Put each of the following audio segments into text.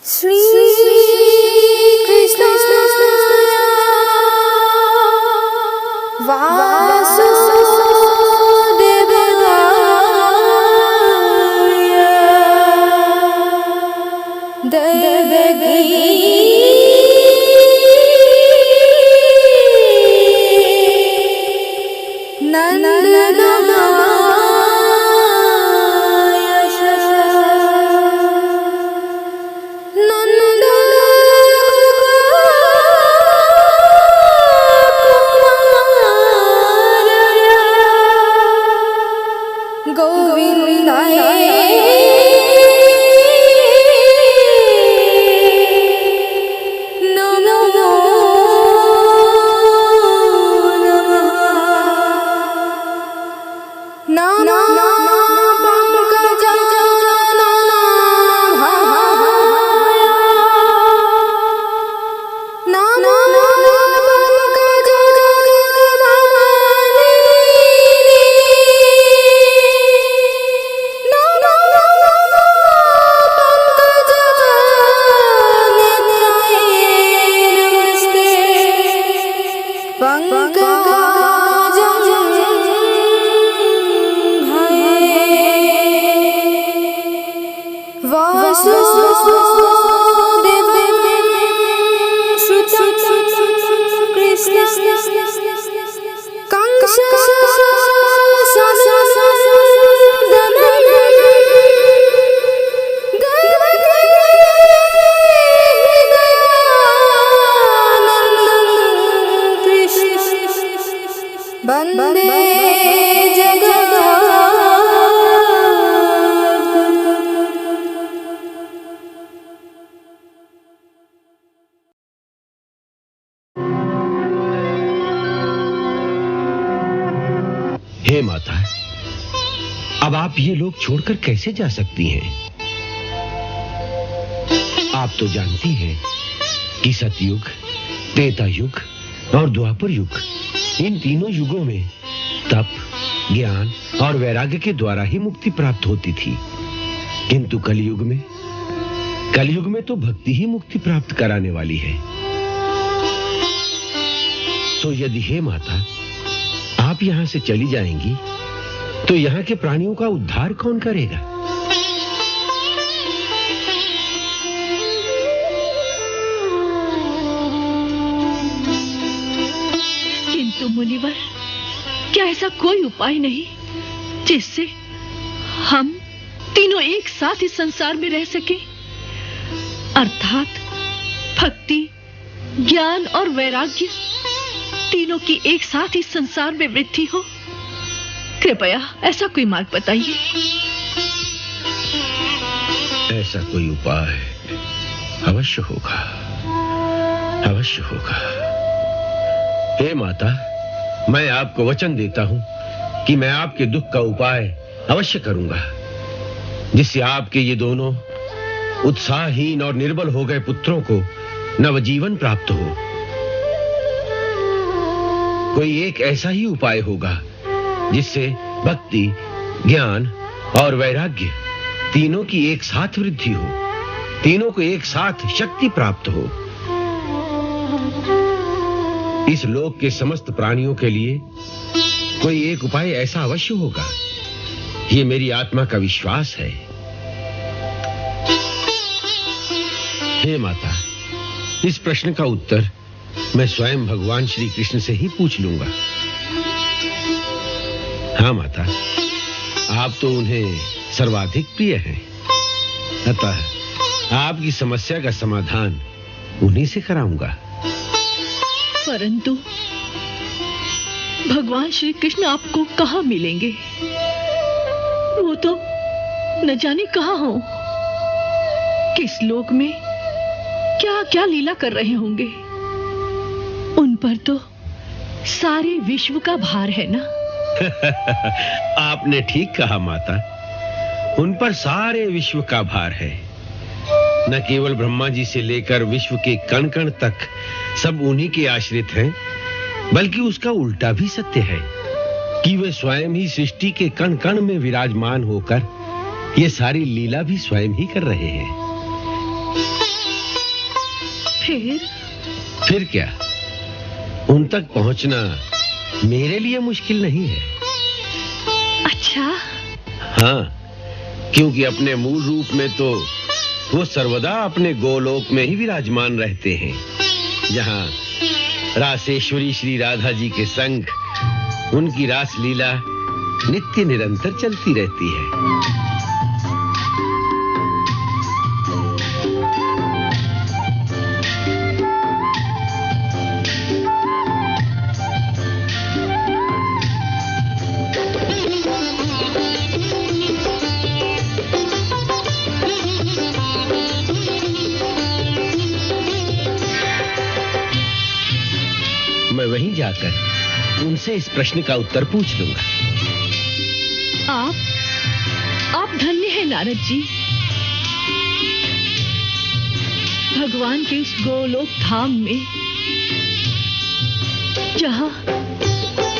श्री कृष्ण वासुदेवाय देवकी वंदे हे माता, अब आप ये लोग छोड़कर कैसे जा सकती हैं? आप तो जानती हैं कि सतयुग, त्रेता युग और द्वापर युग, इन तीनों युगों में तप, ज्ञान और वैराग्य के द्वारा ही मुक्ति प्राप्त होती थी। किंतु कलयुग में तो भक्ति ही मुक्ति प्राप्त कराने वाली है। तो यदि हे माता आप यहां से चली जाएंगी तो यहां के प्राणियों का उद्धार कौन करेगा? किंतु मुनिवर, क्या ऐसा कोई उपाय नहीं जिससे हम तीनों एक साथ इस संसार में रह सके, अर्थात भक्ति, ज्ञान और वैराग्य तीनों की एक साथ इस संसार में वृद्धि हो? कृपया ऐसा कोई मार्ग बताइए। ऐसा कोई उपाय अवश्य होगा, अवश्य होगा। हे माता, मैं आपको वचन देता हूं कि मैं आपके दुख का उपाय अवश्य करूंगा, जिससे आपके ये दोनों उत्साहहीन और निर्बल हो गए पुत्रों को नवजीवन प्राप्त हो। कोई एक ऐसा ही उपाय होगा जिससे भक्ति, ज्ञान और वैराग्य तीनों की एक साथ वृद्धि हो, तीनों को एक साथ शक्ति प्राप्त हो। इस लोक के समस्त प्राणियों के लिए कोई एक उपाय ऐसा अवश्य होगा, ये मेरी आत्मा का विश्वास है। हे माता, इस प्रश्न का उत्तर मैं स्वयं भगवान श्री कृष्ण से ही पूछ लूंगा। हाँ माता, आप तो उन्हें सर्वाधिक प्रिय हैं, अतः आपकी समस्या का समाधान उन्हीं से कराऊंगा। परंतु भगवान श्री कृष्ण आपको कहाँ मिलेंगे? वो तो न जाने कहाँ हो, किस लोक में क्या क्या लीला कर रहे होंगे। उन पर तो सारे विश्व का भार है ना। आपने ठीक कहा माता, उन पर सारे विश्व का भार है। न केवल ब्रह्मा जी से लेकर विश्व के कण कण तक सब उन्हीं के आश्रित हैं, बल्कि उसका उल्टा भी सत्य है कि वे स्वयं ही सृष्टि के कण कण में विराजमान होकर ये सारी लीला भी स्वयं ही कर रहे हैं। फिर क्या, उन तक पहुंचना मेरे लिए मुश्किल नहीं है। अच्छा? हाँ, क्योंकि अपने मूल रूप में तो वो सर्वदा अपने गोलोक में ही विराजमान रहते हैं, जहां रासेश्वरी श्री राधा जी के संग उनकी रास लीला नित्य निरंतर चलती रहती है। मैं वहीं जाकर उनसे इस प्रश्न का उत्तर पूछ लूंगा। आप धन्य हैं नारद जी। भगवान के इस गोलोक धाम में, जहां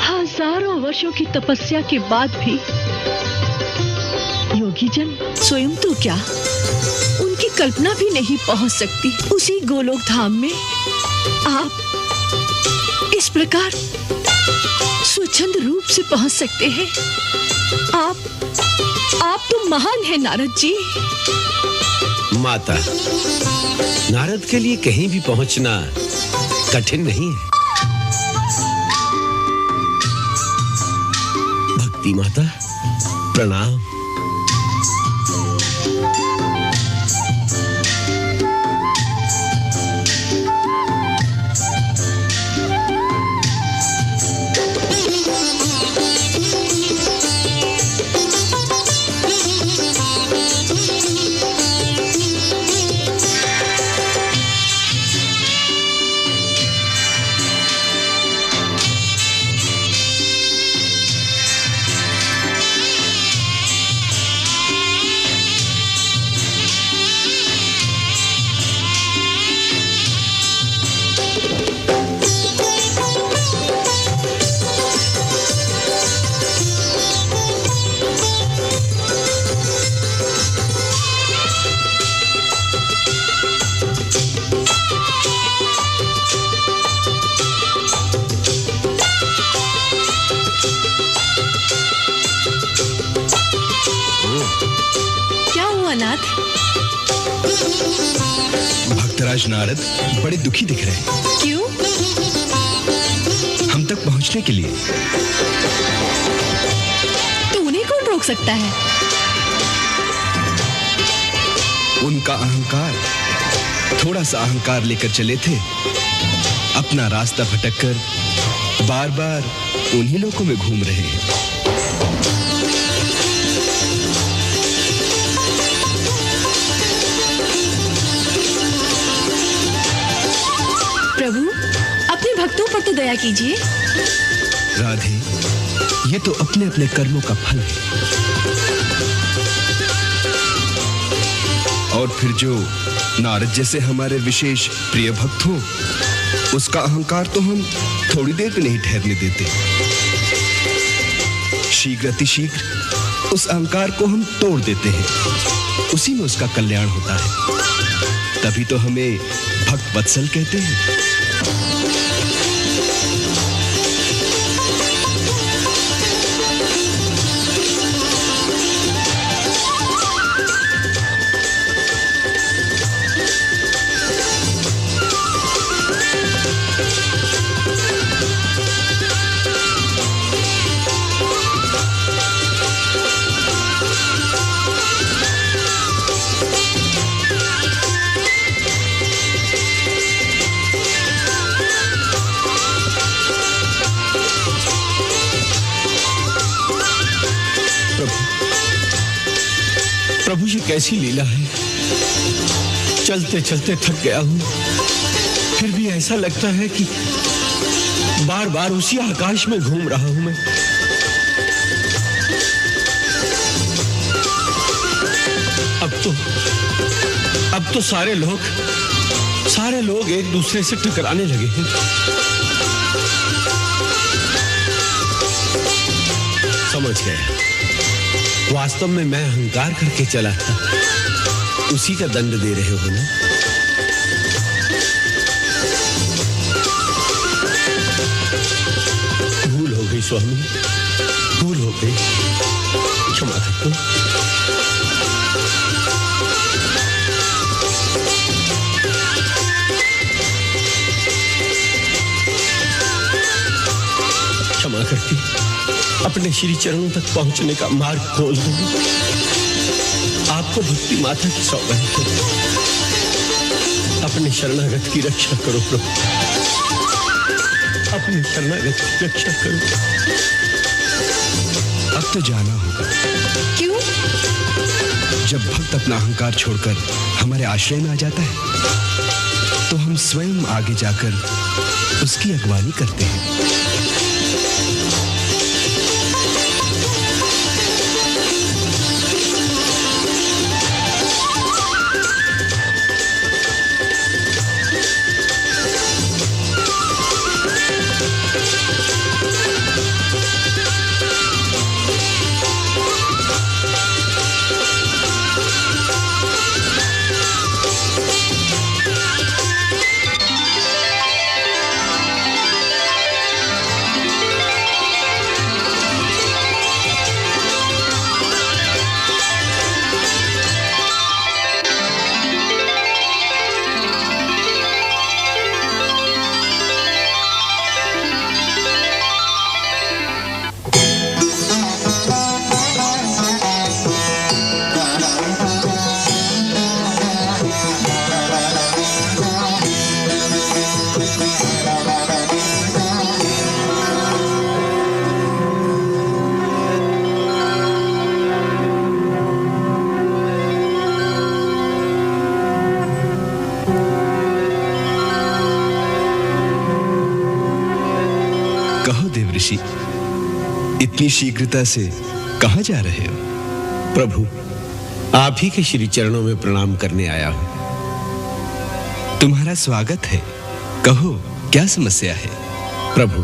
हजारों वर्षों की तपस्या के बाद भी योगी जन स्वयं तो क्या, उनकी कल्पना भी नहीं पहुंच सकती। उसी गोलोक धाम में आप इस प्रकार स्वच्छंद रूप से पहुंच सकते हैं। आप तो महान हैं नारद जी। माता, नारद के लिए कहीं भी पहुंचना कठिन नहीं है। भक्ति माता, प्रणाम। भक्तराज नारद बड़े दुखी दिख रहे हैं। क्यों? हम तक पहुंचने के लिए। तो उन्हें कौन रोक सकता है? उनका अहंकार, थोड़ा सा अहंकार लेकर चले थे। अपना रास्ता भटककर बार बार उन्हीं लोगों में घूम रहे हैं। प्रभु, अपने भक्तों पर तो दया कीजिए। राधे, ये तो अपने अपने कर्मों का फल है। और फिर जो नारद जैसे हमारे विशेष प्रिय भक्त हो, उसका अहंकार तो हम थोड़ी देर भी नहीं ठहरने देते। शीघ्र अतिशीघ्र उस अहंकार को हम तोड़ देते हैं, उसी में उसका कल्याण होता है। तभी तो हमें भक्त वत्सल कहते हैं। प्रभु, ये कैसी लीला है। चलते चलते थक गया हूं, फिर भी ऐसा लगता है कि बार बार उसी आकाश में घूम रहा हूं मैं। अब तो सारे लोग एक दूसरे से टकराने लगे हैं। समझ गया, वास्तव में मैं अहंकार करके चला था, उसी का दंड दे रहे हो ना। स्वामी, भूल हो गई, क्षमा कर दो। क्षमा करके अपने श्री चरणों तक पहुंचने का मार्ग खोल दो। आपको भक्ति माता की सौगंध है। अपने शरणागत की रक्षा करो प्रभु, अपने शरणागत की रक्षा करो। अब तो जाना होगा। क्यों? जब भक्त अपना अहंकार छोड़कर हमारे आश्रय में आ जाता है तो हम स्वयं आगे जाकर उसकी अगवानी करते हैं। ऋषि, इतनी शीघ्रता से कहां जा रहे हो? प्रभु, आप ही के श्री चरणों में प्रणाम करने आया हूं। तुम्हारा स्वागत है। कहो, क्या समस्या है? प्रभु,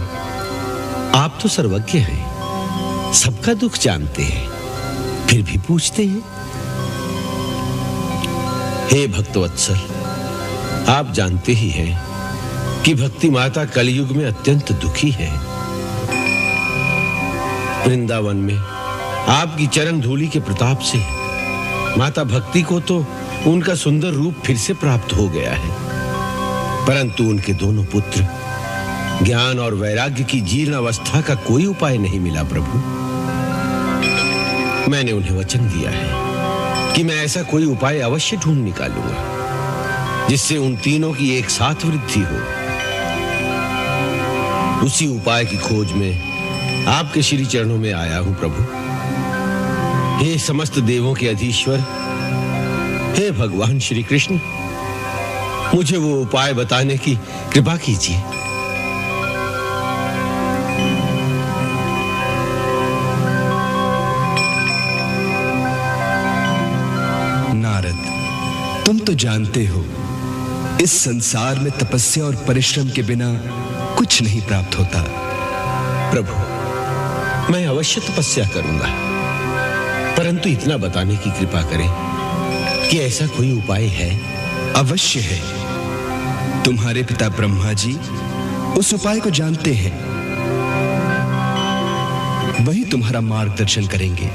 आप तो सर्वज्ञ हैं, सबका दुख जानते हैं, फिर भी पूछते हैं। हे भक्तवत्सल, आप जानते ही हैं कि भक्ति माता कलयुग में अत्यंत दुखी है। वृंदावन में आपकी चरण धूलि के प्रताप से माता भक्ति को तो उनका सुंदर रूप फिर से प्राप्त हो गया है, परंतु उनके दोनों पुत्र ज्ञान और वैराग्य की जीर्ण अवस्था का कोई उपाय नहीं मिला। प्रभु, मैंने उन्हें वचन दिया है कि मैं ऐसा कोई उपाय अवश्य ढूंढ निकालूंगा जिससे उन तीनों की एक साथ वृद्धि हो। उसी उपाय की खोज में आपके श्री चरणों में आया हूं प्रभु। हे समस्त देवों के अधीश्वर, हे भगवान श्री कृष्ण, मुझे वो उपाय बताने की कृपा कीजिए। नारद, तुम तो जानते हो इस संसार में तपस्या और परिश्रम के बिना कुछ नहीं प्राप्त होता। प्रभु, मैं अवश्य तपस्या करूंगा, परंतु इतना बताने की कृपा करें कि ऐसा कोई उपाय है। अवश्य है। तुम्हारे पिता ब्रह्मा जी उस उपाय को जानते हैं, वही तुम्हारा मार्गदर्शन करेंगे।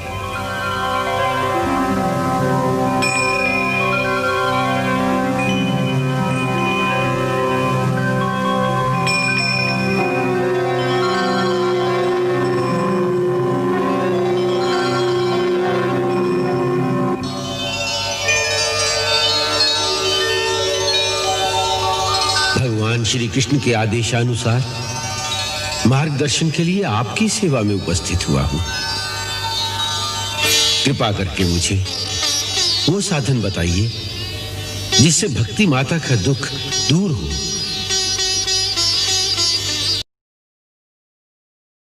श्री कृष्ण के आदेशानुसार मार्गदर्शन के लिए आपकी सेवा में उपस्थित हुआ हूं। कृपा करके मुझे वो साधन बताइए जिससे भक्ति माता का दुख दूर हो